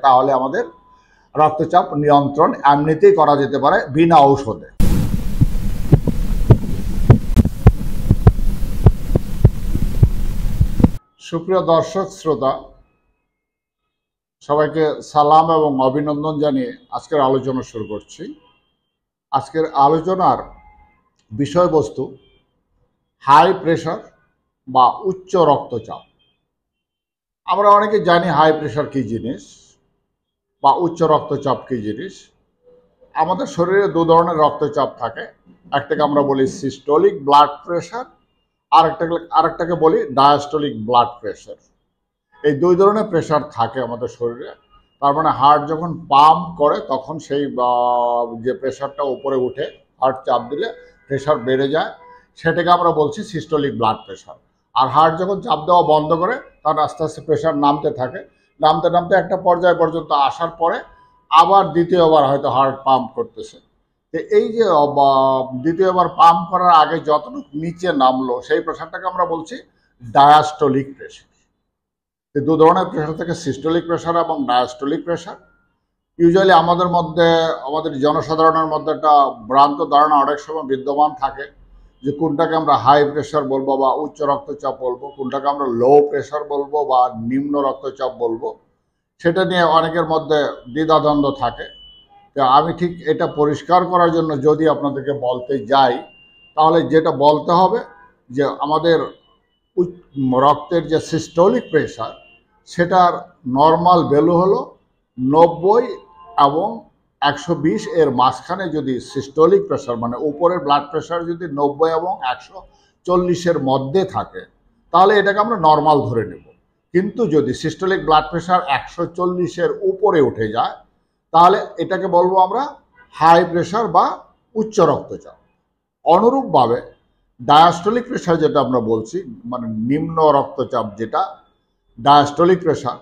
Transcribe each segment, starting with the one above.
তাহলে আমাদের রক্তচাপ নিয়ন্ত্রণ এমনিতেই করা যেতে পারে বিনা ঔষধে। সুপ্রিয় দর্শক শ্রোতা, সবাইকে সালাম এবং অভিনন্দন জানিয়ে আজকের আলোচনা শুরু করছি। আজকের আলোচনার বিষয়বস্তু হাই প্রেশার বা উচ্চ রক্তচাপ। আমরা অনেকে জানি হাই প্রেশার কী জিনিস বা উচ্চ রক্তচাপ কী জিনিস। আমাদের শরীরে দু ধরনের রক্তচাপ থাকে, একটাকে আমরা বলি সিস্টোলিক ব্লাড প্রেশার, আরেকটাকে বলি ডায়াস্টোলিক ব্লাড প্রেশার। এই দুই ধরনের প্রেশার থাকে আমাদের শরীরে। তার মানে হার্ট যখন পাম্প করে তখন সেই যে প্রেশারটা উপরে উঠে হার্ট চাপ দিলে প্রেশার বেড়ে যায়, সেটাকে আমরা বলছি সিস্টোলিক ব্লাড প্রেশার। আর হার্ট যখন চাপ দেওয়া বন্ধ করে তখন আস্তে আস্তে প্রেশার নামতে থাকে, নামতে নামতে একটা পর্যায় পর্যন্ত আসার পরে আবার দ্বিতীয়বার হয়তো হার্ট পাম্প করতেছে। তো এই যে দ্বিতীয়বার পাম্প করার আগে যতটুকু নিচে নামলো সেই প্রেশারটাকে আমরা বলছি ডায়াস্টোলিক প্রেশার। দু ধরনের প্রেশার থাকে, সিস্টোলিক প্রেশার এবং ডায়াস্টোলিক প্রেশার। ইউজুয়ালি আমাদের জনসাধারণের মধ্যে একটা ভ্রান্ত ধারণা অনেক সময় বিদ্যমান থাকে যে কোনটাকে আমরা হাই প্রেশার বলবো বা উচ্চ রক্তচাপ বলবো, কোনটাকে আমরা লো প্রেশার বলবো বা নিম্ন রক্তচাপ বলবো, সেটা নিয়ে অনেকের মধ্যে দ্বিধাদ্বন্দ্ব থাকে। তো আমি ঠিক এটা পরিষ্কার করার জন্য যদি আপনাদেরকে বলতে যাই, তাহলে যেটা বলতে হবে যে আমাদের রক্তের যে সিস্টোলিক প্রেশার সেটার নর্মাল ভ্যালু হলো 90 এবং 120 এর মাঝখানে যদি সিস্টোলিক প্রেশার মানে উপরের ব্লাড প্রেশার যদি 90 এবং 140-এর মধ্যে থাকে তাহলে এটাকে আমরা নর্মাল ধরে নেব। কিন্তু যদি সিস্টোলিক ব্লাড প্রেশার 140-এর উপরে উঠে যায় তাহলে এটাকে বলবো আমরা হাই প্রেশার বা উচ্চ রক্তচাপ। অনুরূপভাবে ডায়াস্টোলিক প্রেশার যেটা আমরা বলছি মানে নিম্ন রক্তচাপ, যেটা ডায়াস্টোলিক প্রেশার,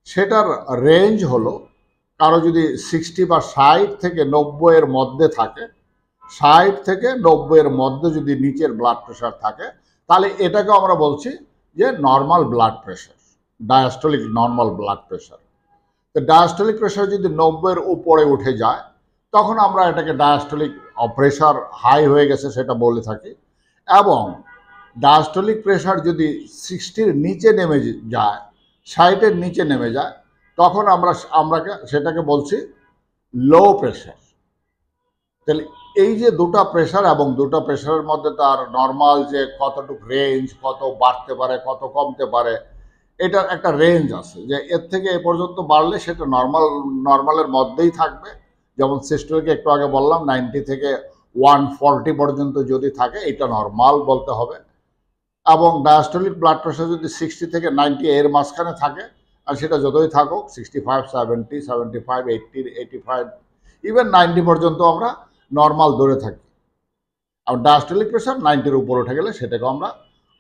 সেটার রেঞ্জ হলো কারো যদি 60 বা 60 থেকে 90 এর মধ্যে থাকে, 60 থেকে 90 এর মধ্যে যদি নিচের ব্লাড প্রেশার থাকে তাহলে এটাকে আমরা বলছি যে normal blood pressure, diastolic normal blood pressure. তো ডায়াস্টোলিক প্রেশার যদি 90 এর উপরে উঠে যায় তখন আমরা এটাকে ডায়াস্টোলিক প্রেশার হাই হয়ে গেছে সেটা বলে থাকি। এবং ডায়াস্টোলিক প্রেশার যদি 60-এর নিচে নেমে যায়, 60-এর নিচে নেমে যায়, তখন আমরা সেটাকে বলছি লো প্রেশার। তাহলে এই যে দুটো প্রেশার এবং দুটো প্রেশারের মধ্যে তার নর্মাল যে কতটুকু রেঞ্জ, কত বাড়তে পারে কত কমতে পারে, এটার একটা রেঞ্জ আছে যে এর থেকে এ পর্যন্ত বাড়লে সেটা নর্মালের মধ্যেই থাকবে। যেমন সিস্টোলিকে একটু আগে বললাম 90 থেকে 140 পর্যন্ত যদি থাকে এটা নর্মাল বলতে হবে। এবং ডায়াস্টোলিক ব্লাড প্রেশার যদি 60 থেকে 90 এর মাঝখানে থাকে, আর সেটা যতই থাকুক 65, 70, 75, 80, 85, ইভেন 90 পর্যন্ত আমরা নর্মাল ধরে থাকি। আর ডায়াস্টোলিক প্রেশার 90-এর উপর উঠে গেলে সেটাকে আমরা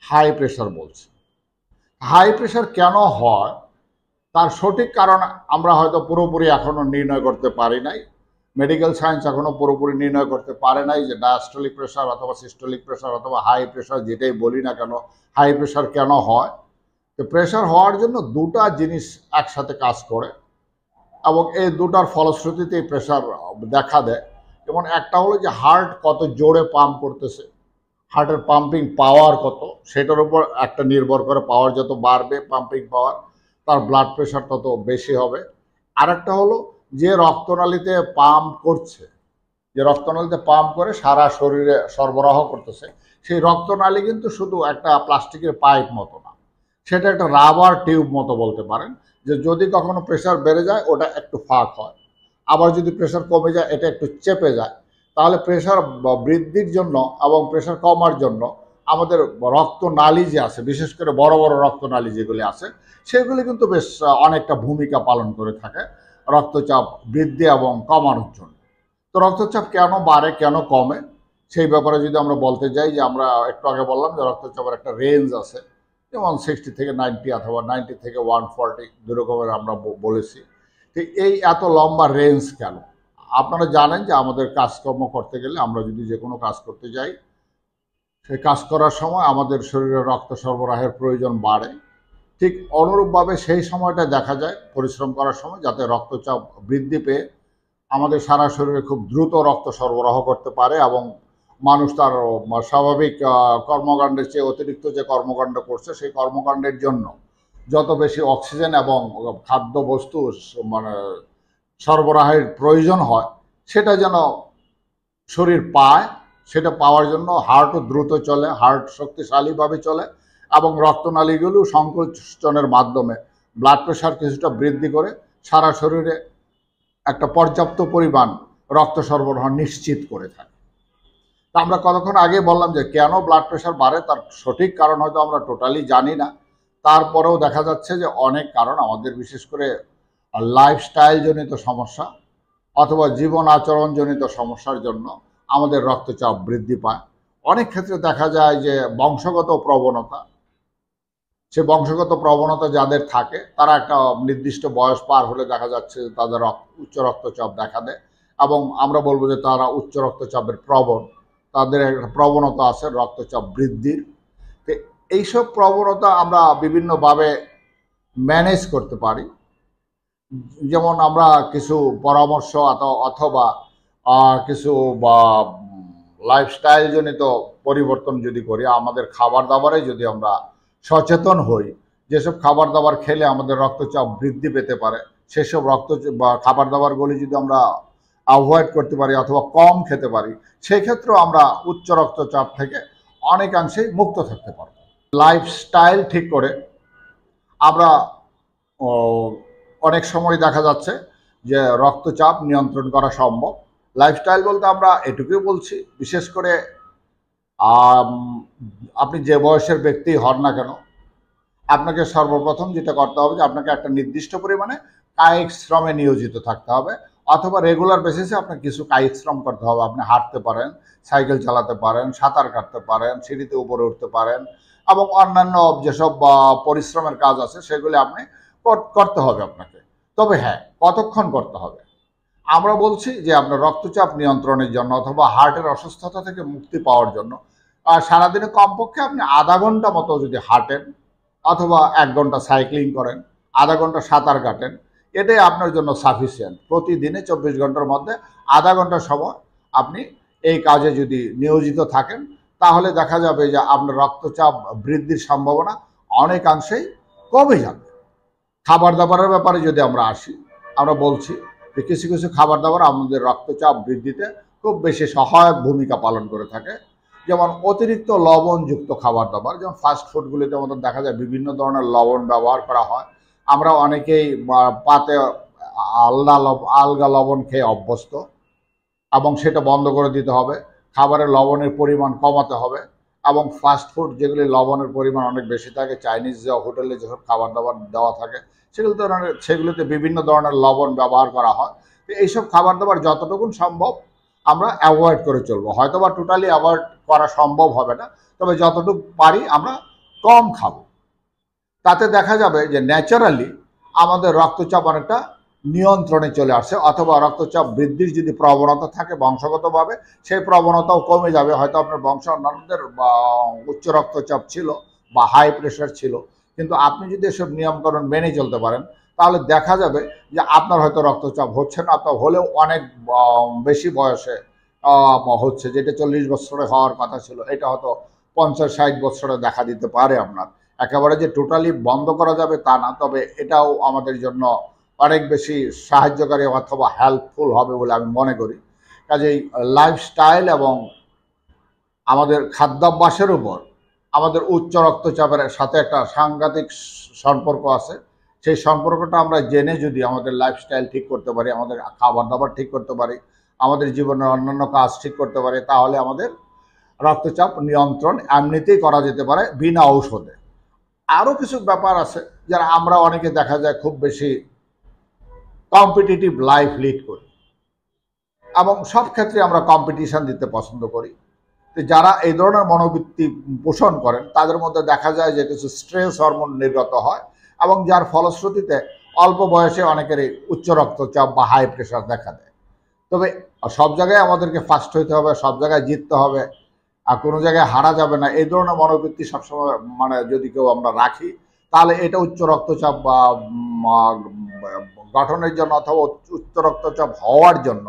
হাই প্রেশার বলছি। হাই প্রেশার কেন হয় তার সঠিক কারণ আমরা হয়তো পুরোপুরি এখনো নির্ণয় করতে পারি নাই, মেডিকেল সায়েন্স এখনো পুরোপুরি নির্ণয় করতে পারে নাই যে ডায়াস্টোলিক প্রেশার অথবা সিস্টোলিক প্রেশার অথবা হাই প্রেশার যেটাই বলি না কেন হাই প্রেশার কেন হয়। তো প্রেশার হওয়ার জন্য দুটা জিনিস একসাথে কাজ করে এবং এই দুটার ফলশ্রুতিতেই প্রেশার দেখা দেয়। যেমন একটা হলো যে হার্ট কত জোরে পাম্প করতেছে, হার্টের পাম্পিং পাওয়ার কত, সেটার উপর একটা নির্ভর করে। পাওয়ার যত বাড়বে পাম্পিং পাওয়ার, তার ব্লাড প্রেশার তত বেশি হবে। আরেকটা হলো যে রক্তনালীতে পাম্প করছে, যে রক্তনালীতে পাম্প করে সারা শরীরে সরবরাহ করতেছে, সেই রক্তনালী কিন্তু শুধু একটা প্লাস্টিকের পাইপ মতো না, সেটা একটা রাবার টিউব মতো বলতে পারেন। যে যদি কখনো প্রেশার বেড়ে যায় ওটা একটু ফাঁক হয়, আবার যদি প্রেশার কমে যায় এটা একটু চেপে যায়। তাহলে প্রেশার বৃদ্ধির জন্য এবং প্রেশার কমার জন্য আমাদের রক্তনালী যে আছে, বিশেষ করে বড় বড় রক্তনালী যেগুলি আছে, সেগুলি কিন্তু বেশ অনেকটা ভূমিকা পালন করে থাকে রক্তচাপ বৃদ্ধি এবং কমানোর জন্য। তো রক্তচাপ কেন বাড়ে কেন কমে সেই ব্যাপারে যদি আমরা বলতে যাই, যে আমরা একটু আগে বললাম যে রক্তচাপের একটা রেঞ্জ আছে, যেমন 60 থেকে 90 অথবা 90 থেকে 140 দু রকমের আমরা বলেছি। তো এই এত লম্বা রেঞ্জ কেন? আপনারা জানেন যে আমাদের কাজকর্ম করতে গেলে আমরা যদি যে কোনো কাজ করতে যাই, সেই কাজ করার সময় আমাদের শরীরে রক্ত সরবরাহের প্রয়োজন বাড়ে। ঠিক অনুরূপভাবে সেই সময়টা দেখা যায় পরিশ্রম করার সময়, যাতে রক্তচাপ বৃদ্ধি পেয়ে আমাদের সারা শরীরে খুব দ্রুত রক্ত সরবরাহ করতে পারে এবং মানুষ তার স্বাভাবিক কর্মকাণ্ডের চেয়ে অতিরিক্ত যে কর্মকাণ্ড করছে সেই কর্মকাণ্ডের জন্য যত বেশি অক্সিজেন এবং খাদ্যবস্তু মানে সরবরাহের প্রয়োজন হয় সেটা যেন শরীর পায়। সেটা পাওয়ার জন্য হার্টও দ্রুত চলে, হার্ট শক্তিশালীভাবে চলে এবং রক্তনালীগুলো সংকোচনের মাধ্যমে ব্লাড প্রেশার কিছুটা বৃদ্ধি করে সারা শরীরে একটা পর্যাপ্ত পরিমাণ রক্ত সরবরাহ নিশ্চিত করে থাকে। তা আমরা কতক্ষণ আগে বললাম যে কেন ব্লাড প্রেশার বাড়ে, তার সঠিক কারণ হয়তো আমরা টোটালি জানি না। তারপরেও দেখা যাচ্ছে যে অনেক কারণ, আমাদের বিশেষ করে লাইফস্টাইল জনিত সমস্যা অথবা জীবন আচরণজনিত সমস্যার জন্য আমাদের রক্তচাপ বৃদ্ধি পায়। অনেক ক্ষেত্রে দেখা যায় যে বংশগত প্রবণতা, সে বংশগত প্রবণতা যাদের থাকে তারা একটা নির্দিষ্ট বয়স পার হলে দেখা যাচ্ছে তাদের উচ্চ রক্তচাপ দেখা দেয় এবং আমরা বলবো যে তারা উচ্চ রক্তচাপের প্রবণ, তাদের একটা প্রবণতা আছে রক্তচাপ বৃদ্ধির। তো এইসব প্রবণতা আমরা বিভিন্নভাবে ম্যানেজ করতে পারি। যেমন আমরা কিছু পরামর্শ অথবা কিছু লাইফস্টাইল জনিত পরিবর্তন যদি করি, আমাদের খাবার দাবারে যদি আমরা সচেতন হই, যেসব খাবার দাবার খেলে আমাদের রক্তচাপ বৃদ্ধি পেতে পারে সেসব খাবার দাবারগুলি যদি আমরা অ্যাভয়েড করতে পারি অথবা কম খেতে পারি, সেক্ষেত্রেও আমরা উচ্চ রক্তচাপ থেকে অনেকাংশেই মুক্ত থাকতে পারব। লাইফস্টাইল ঠিক করে আমরা অনেক সময় দেখা যাচ্ছে যে রক্তচাপ নিয়ন্ত্রণ করা সম্ভব। লাইফস্টাইল বলতে আমরা এটুকুই বলছি, বিশেষ করে আপনি যে বয়সের ব্যক্তি হন না কেন, আপনাকে সর্বপ্রথম যেটা করতে হবে যে আপনাকে একটা নির্দিষ্ট পরিমাণে কায়িক শ্রমে নিয়োজিত থাকতে হবে অথবা রেগুলার বেসিসে আপনাকে কিছু কায়িক শ্রম করতে হবে। আপনি হাঁটতে পারেন, সাইকেল চালাতে পারেন, সাঁতার কাটতে পারেন, সিঁড়িতে উপরে উঠতে পারেন এবং অন্যান্য যেসব পরিশ্রমের কাজ আছে সেগুলি আপনি করতে হবে আপনাকে। তবে হ্যাঁ, কতক্ষণ করতে হবে? আমরা বলছি যে আপনার রক্তচাপ নিয়ন্ত্রণের জন্য অথবা হার্টের অসুস্থতা থেকে মুক্তি পাওয়ার জন্য সারাদিনে কমপক্ষে আপনি আধা ঘন্টা মতো যদি হাঁটেন অথবা 1 ঘন্টা সাইক্লিং করেন, আধা ঘন্টা সাঁতার কাটেন, এটাই আপনার জন্য সাফিসিয়েন্ট। প্রতিদিনে 24 ঘন্টার মধ্যে আধা ঘন্টা সময় আপনি এই কাজে যদি নিয়োজিত থাকেন তাহলে দেখা যাবে যে আপনার রক্তচাপ বৃদ্ধির সম্ভাবনা অনেকাংশেই কমে যাবে। খাবার দাবারের ব্যাপারে যদি আমরা আসি, আমরা বলছি যে কিছু কিছু খাবার দাবার আমাদের রক্তচাপ বৃদ্ধিতে খুব বেশি সহায়ক ভূমিকা পালন করে থাকে। যেমন অতিরিক্ত লবণযুক্ত খাবার দাবার, যেমন ফাস্ট ফুডগুলিতে আমাদের দেখা যায় বিভিন্ন ধরনের লবণ ব্যবহার করা হয়। আমরা অনেকেই পাতে আলগা লবণ খেয়ে অভ্যস্ত এবং সেটা বন্ধ করে দিতে হবে। খাবারের লবণের পরিমাণ কমাতে হবে এবং ফাস্ট ফুড যেগুলি লবণের পরিমাণ অনেক বেশি থাকে, চাইনিজ হোটেলে যেসব খাবার দাবার দেওয়া থাকে সেগুলিতে বিভিন্ন ধরনের লবণ ব্যবহার করা হয়। তো এইসব খাবার দাবার যতটুকু সম্ভব আমরা অ্যাভয়েড করে চলবো। হয়তো বা টোটালি অ্যাভয়েড করা সম্ভব হবে না, তবে যতটুকু পারি আমরা কম খাবো। তাতে দেখা যাবে যে ন্যাচারালি আমাদের রক্তচাপ অনেকটা নিয়ন্ত্রণে চলে আসছে অথবা রক্তচাপ বৃদ্ধির যদি প্রবণতা থাকে বংশগতভাবে সেই প্রবণতাও কমে যাবে। হয়তো আপনার বংশ অন্যান্যদের উচ্চ রক্তচাপ ছিল বা হাই প্রেশার ছিল, কিন্তু আপনি যদি এসব নিয়মকানুন মেনে চলতে পারেন তাহলে দেখা যাবে যে আপনার হয়তো রক্তচাপ হচ্ছে না, তা হলেও অনেক বেশি বয়সে হচ্ছে, যেটা 40 বছরে হওয়ার কথা ছিল এটা হয়তো 50-60 বছরে দেখা দিতে পারে আপনার। একেবারে যে টোটালি বন্ধ করা যাবে তা না, তবে এটাও আমাদের জন্য অনেক বেশি সাহায্যকারী অথবা হেল্পফুল হবে বলে আমি মনে করি। কাজেই লাইফস্টাইল এবং আমাদের খাদ্যাভ্যাসের উপর আমাদের উচ্চ রক্তচাপের সাথে একটা সাংঘাতিক সম্পর্ক আছে। সেই সম্পর্কটা আমরা জেনে যদি আমাদের লাইফস্টাইল ঠিক করতে পারি, আমাদের খাবার দাবার ঠিক করতে পারি, আমাদের জীবনের অন্যান্য কাজ ঠিক করতে পারি, তাহলে আমাদের রক্তচাপ নিয়ন্ত্রণ এমনিতেই করা যেতে পারে বিনা ঔষধে। আরও কিছু ব্যাপার আছে যারা আমরা অনেকে দেখা যায় খুব বেশি কম্পিটিটিভ লাইফ লিড করি এবং সব ক্ষেত্রে আমরা কম্পিটিশন দিতে পছন্দ করি। তো যারা এই ধরনের মনোবৃত্তি পোষণ করেন তাদের মধ্যে দেখা যায় যে কিছু স্ট্রেস হরমোন নির্গত হয় এবং যার ফলশ্রুতিতে অল্প বয়সে অনেকেরই উচ্চ রক্তচাপ বা হাই প্রেশার দেখা দেয়। তবে সব জায়গায় আমাদেরকে ফার্স্ট হইতে হবে, সব জায়গায় জিততে হবে আর কোনো জায়গায় হারা যাবে না, এই ধরনের মনোবৃত্তি সবসময় যদি কেউ আমরা রাখি তাহলে এটা উচ্চ রক্তচাপ বা গঠনের জন্য অথবা উচ্চ রক্তচাপ হওয়ার জন্য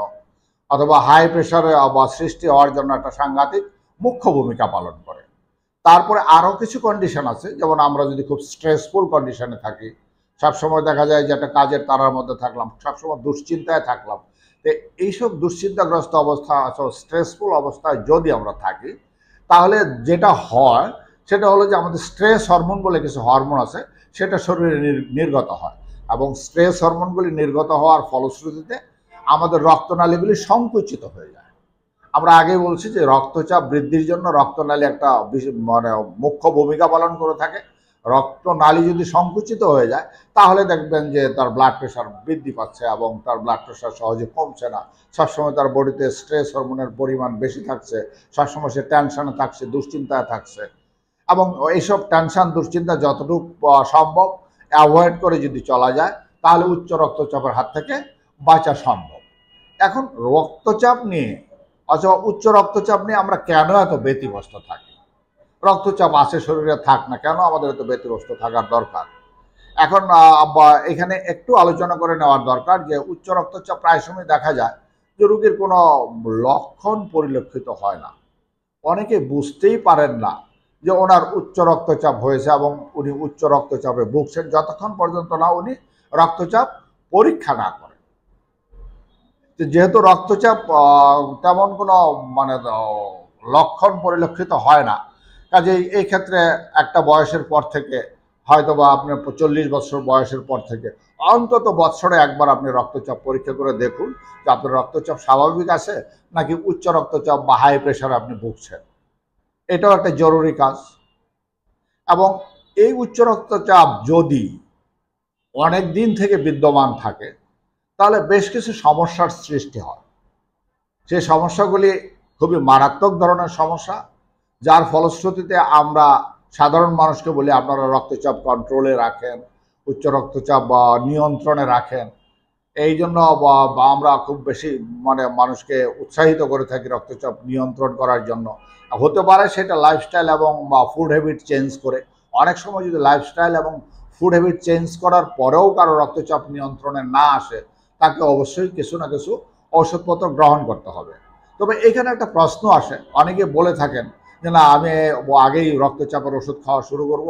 অথবা হাই প্রেশারে বা সৃষ্টি হওয়ার জন্য একটা সাংঘাতিক মুখ্য ভূমিকা পালন করে। তারপরে আরও কিছু কন্ডিশন আছে, যেমন আমরা যদি খুব স্ট্রেসফুল কন্ডিশনে থাকি, সবসময় দেখা যায় যে একটা কাজের তাড়ার মধ্যে থাকলাম, সবসময় দুশ্চিন্তায় থাকলাম, তো এইসব দুশ্চিন্তাগ্রস্ত অবস্থা অথবা স্ট্রেসফুল অবস্থায় যদি আমরা থাকি, তাহলে যেটা হয় সেটা হলো যে আমাদের স্ট্রেস হরমোন বলে কিছু হরমোন আছে, সেটা শরীরে নির্গত হয়, এবং স্ট্রেস হরমোনগুলি নির্গত হওয়ার ফলশ্রুতিতে আমাদের রক্তনালীগুলি সংকুচিত হয়ে যায়। আমরা আগে বলছি যে রক্তচাপ বৃদ্ধির জন্য রক্তনালী একটা মানে মুখ্য ভূমিকা পালন করে থাকে। রক্তনালী যদি সংকুচিত হয়ে যায় তাহলে দেখবেন যে তার ব্লাড প্রেশার বৃদ্ধি পাচ্ছে এবং তার ব্লাড প্রেশার সহজে কমছে না, সবসময় তার বডিতে স্ট্রেস হরমোনের পরিমাণ বেশি থাকছে, সবসময় সে টেনশনে থাকছে, দুশ্চিন্তায় থাকছে, এবং এইসব টেনশন দুশ্চিন্তা যতটুকু সম্ভব অ্যাভয়েড করে যদি চলা যায় তাহলে উচ্চ রক্তচাপের হাত থেকে বাঁচা সম্ভব। এখন রক্তচাপ নিয়ে অথবা উচ্চ রক্তচাপ নিয়ে আমরা কেন এত ব্যতিব্যস্ত থাকি? রক্তচাপ আছে শরীরে, থাক না কেন, আমাদের এত ব্যতিব্যস্ত থাকার দরকার? এখন এখানে একটু আলোচনা করে নেওয়ার দরকার যে উচ্চ রক্তচাপ প্রায় সময় দেখা যায় যে রোগীর কোনো লক্ষণ পরিলক্ষিত হয় না, অনেকে বুঝতেই পারেন না যে ওনার উচ্চ রক্তচাপ হয়েছে এবং উনি উচ্চ রক্তচাপে ভুগছেন, যতক্ষণ পর্যন্ত না উনি রক্তচাপ পরীক্ষা না করেন। যেহেতু রক্তচাপ তেমন কোনো মানে লক্ষণ পরিলক্ষিত হয় না, কাজেই এই ক্ষেত্রে একটা বয়সের পর থেকে হয়তো বা আপনার 40 বছর বয়সের পর থেকে অন্তত বৎসরে একবার আপনি রক্তচাপ পরীক্ষা করে দেখুন যে আপনার রক্তচাপ স্বাভাবিক আছে নাকি উচ্চ রক্তচাপ বা হাই প্রেশার আপনি ভুগছেন। এটাও একটা জরুরি কাজ। এবং এই উচ্চ রক্তচাপ যদি অনেক দিন থেকে বিদ্যমান থাকে তাহলে বেশ কিছু সমস্যার সৃষ্টি হয়। সেই সমস্যাগুলি খুবই মারাত্মক ধরনের সমস্যা, যার ফলশ্রুতিতে আমরা সাধারণ মানুষকে বলি আপনারা রক্তচাপ কন্ট্রোলে রাখেন, উচ্চ রক্তচাপ নিয়ন্ত্রণে রাখেন। এই জন্য আমরা খুব বেশি মানে মানুষকে উৎসাহিত করে থাকি রক্তচাপ নিয়ন্ত্রণ করার জন্য। হতে পারে সেটা লাইফস্টাইল এবং ফুড হ্যাবিট চেঞ্জ করে। অনেক সময় যদি লাইফস্টাইল এবং ফুড হ্যাবিট চেঞ্জ করার পরেও কারো রক্তচাপ নিয়ন্ত্রণে না আসে, তাকে অবশ্যই কিছু না কিছু ওষুধপত্র গ্রহণ করতে হবে। তবে এখানে একটা প্রশ্ন আসে, অনেকে বলে থাকেন যে না আমি আগেই রক্তচাপের ওষুধ খাওয়া শুরু করব,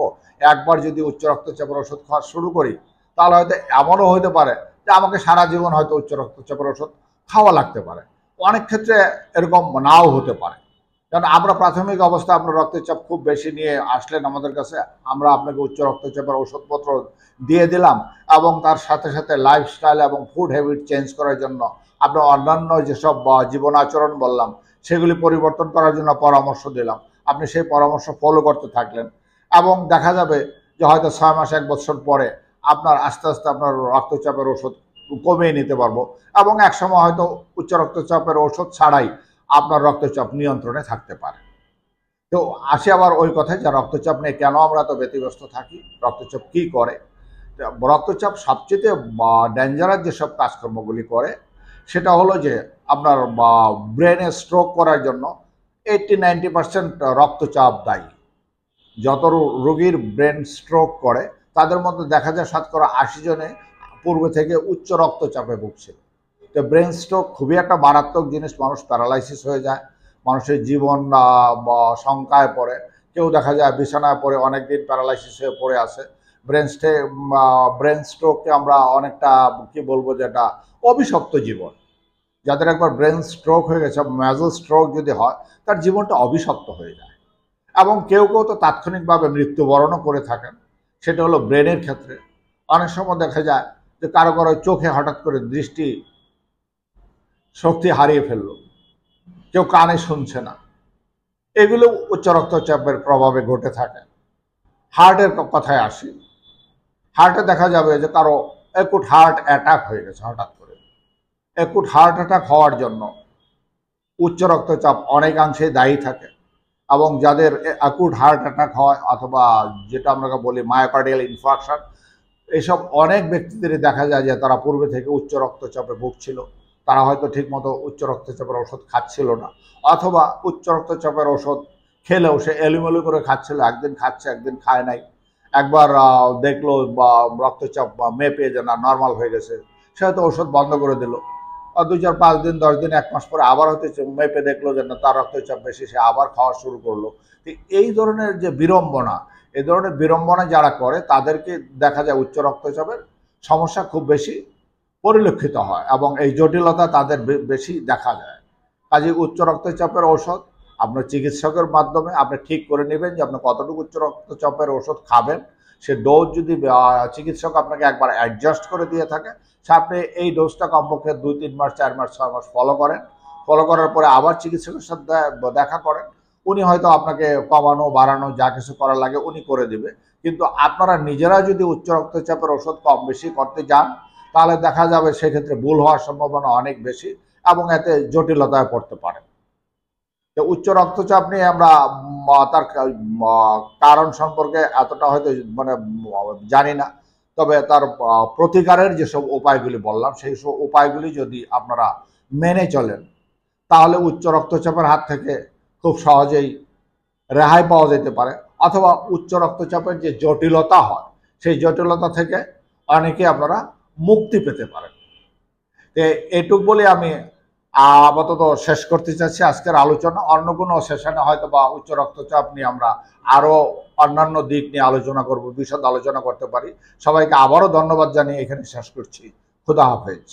একবার যদি উচ্চ রক্তচাপের ওষুধ খাওয়া শুরু করি তাহলে হয়তো এমনও হতে পারে যে আমাকে সারা জীবন হয়তো উচ্চ রক্তচাপের ওষুধ খাওয়া লাগতে পারে। অনেক ক্ষেত্রে এরকম নাও হতে পারে, কারণ আমরা প্রাথমিক অবস্থায় আপনার রক্তচাপ খুব বেশি নিয়ে আসলেন আমাদের কাছে, আমরা আপনাকে উচ্চ রক্তচাপের ওষুধপত্র দিয়ে দিলাম এবং তার সাথে সাথে লাইফস্টাইল এবং ফুড হ্যাবিট চেঞ্জ করার জন্য আপনার অন্যান্য যেসব জীবন আচরণ বললাম সেগুলি পরিবর্তন করার জন্য পরামর্শ দিলাম, আপনি সেই পরামর্শ ফলো করতে থাকলেন এবং দেখা যাবে যে হয়তো 6 মাস 1 বছর পরে আপনার আস্তে আস্তে আপনার রক্তচাপের ওষুধ কমিয়ে নিতে পারবো এবং একসময় হয়তো উচ্চ রক্তচাপের ওষুধ ছাড়াই আপনার রক্তচাপ নিয়ন্ত্রণে থাকতে পারে। তো আসি আবার ওই কথায় যে রক্তচাপ নিয়ে কেন আমরা তো ব্যতিব্যস্ত থাকি, রক্তচাপ কি করে। রক্তচাপ সবচেয়ে ডেঞ্জারাস যেসব কাজকর্মগুলি করে সেটা হলো যে আপনার ব্রেনে স্ট্রোক করার জন্য 80-90% রক্তচাপ দায়ী। যত রোগীর ব্রেন স্ট্রোক করে তাদের মধ্যে দেখা যায় 80% জনে পূর্বে থেকে উচ্চ রক্তচাপে ভুগছে। তো ব্রেন স্ট্রোক খুবই একটা মারাত্মক জিনিস, মানুষ প্যারালাইসিস হয়ে যায়, মানুষের জীবন শঙ্কায় পড়ে, কেউ দেখা যায় বিছানায় পড়ে অনেকদিন প্যারালাইসিস হয়ে পড়ে আছে। ব্রেন স্ট্রোককে আমরা অনেকটা কি বলবো যে এটা অভিশপ্ত জীবন। যাদের একবার ব্রেন স্ট্রোক হয়ে গেছে, মেজর স্ট্রোক যদি হয় তার জীবনটা অভিশপ্ত হয়ে যায় এবং কেউ কেউ তো তাৎক্ষণিকভাবে মৃত্যুবরণও করে থাকেন। সেটা হলো ব্রেনের ক্ষেত্রে। অনেক সময় দেখা যায় যে কারো কারো চোখে হঠাৎ করে দৃষ্টি শক্তি হারিয়ে ফেললো, কেউ কানে শুনছে না, এগুলো উচ্চ রক্তচাপের প্রভাবে ঘটে থাকে। হার্টের কথায় আসি, হার্টে দেখা যাবে যে কারো অ্যাকুট হার্ট অ্যাটাক হয়ে গেছে হঠাৎ করে। অ্যাকুট হার্ট অ্যাটাক হওয়ার জন্য উচ্চ রক্তচাপ অনেকাংশেই দায়ী থাকে এবং যাদের অ্যাকুট হার্ট অ্যাটাক হয় অথবা যেটা আমরা বলি মায়োকার্ডিয়াল ইনফার্কশন, এইসব অনেক ব্যক্তিদেরই দেখা যায় যে তারা পূর্বে থেকে উচ্চ রক্তচাপে ভুগছিল, তারা হয়তো ঠিকমতো উচ্চ রক্তচাপের ওষুধ খাচ্ছিল না অথবা উচ্চ রক্তচাপের ওষুধ খেলেও সে এলোমেলো করে খাচ্ছিল, একদিন খাচ্ছে একদিন খায় নাই একবার দেখলো বা রক্তচাপ মেপে যে না নর্মাল হয়ে গেছে, সে হয়তো ওষুধ বন্ধ করে দিল। 2-4-5 দিন 10 দিন 1 মাস পরে আবার হয়তো মেপে দেখলো যে না তার রক্তচাপ বেশি, সে আবার খাওয়া শুরু করলো। এই ধরনের যে বিড়ম্বনা, এই ধরনের বিড়ম্বনা যারা করে তাদেরকে দেখা যায় উচ্চ রক্তচাপের সমস্যা খুব বেশি পরিলক্ষিত হয় এবং এই জটিলতা তাদের বেশি দেখা যায়। কাজে উচ্চ রক্তচাপের ঔষধ আপনার চিকিৎসকের মাধ্যমে আপনি ঠিক করে নেবেন যে আপনি কতটুকু উচ্চ রক্তচাপের ওষুধ খাবেন। সে ডোজ যদি চিকিৎসক আপনাকে একবার অ্যাডজাস্ট করে দিয়ে থাকে, সে আপনি এই ডোজটা কমপক্ষে 2-3 মাস 4 মাস 6 মাস ফলো করেন। ফলো করার পরে আবার চিকিৎসকের সাথে দেখা করেন। উনি হয়তো আপনাকে কমানো বাড়ানো যা কিছু করার লাগে উনি করে দিবে। কিন্তু আপনারা নিজেরা যদি উচ্চ রক্তচাপের ওষুধ কম বেশি করতে যান, তাহলে দেখা যাবে সেক্ষেত্রে ভুল হওয়ার সম্ভাবনা অনেক বেশি এবং এতে জটিলতায় পড়তে পারে। তো উচ্চ রক্তচাপ নিয়ে আমরা তার কারণ সম্পর্কে এতটা হয়তো মানে জানি না, তবে তার প্রতিকারের যেসব উপায়গুলি বললাম সেই সব উপায়গুলি যদি আপনারা মেনে চলেন, তাহলে উচ্চ রক্তচাপের হাত থেকে খুব সহজেই রেহাই পাওয়া যেতে পারে, অথবা উচ্চ রক্তচাপের যে জটিলতা হয় সেই জটিলতা থেকে অনেকে আপনারা মুক্তি পেতে পারেন। তো এটুক বলে আমি আপাতত শেষ করতে চাচ্ছি আজকের আলোচনা। অন্য কোনো সেশনে হয়তো বা উচ্চ রক্তচাপ নিয়ে আমরা আরও অন্যান্য দিক নিয়ে আলোচনা করব, বিশদ আলোচনা করতে পারি। সবাইকে আবারও ধন্যবাদ জানিয়ে এখানে শেষ করছি। খুদা হাফেজ।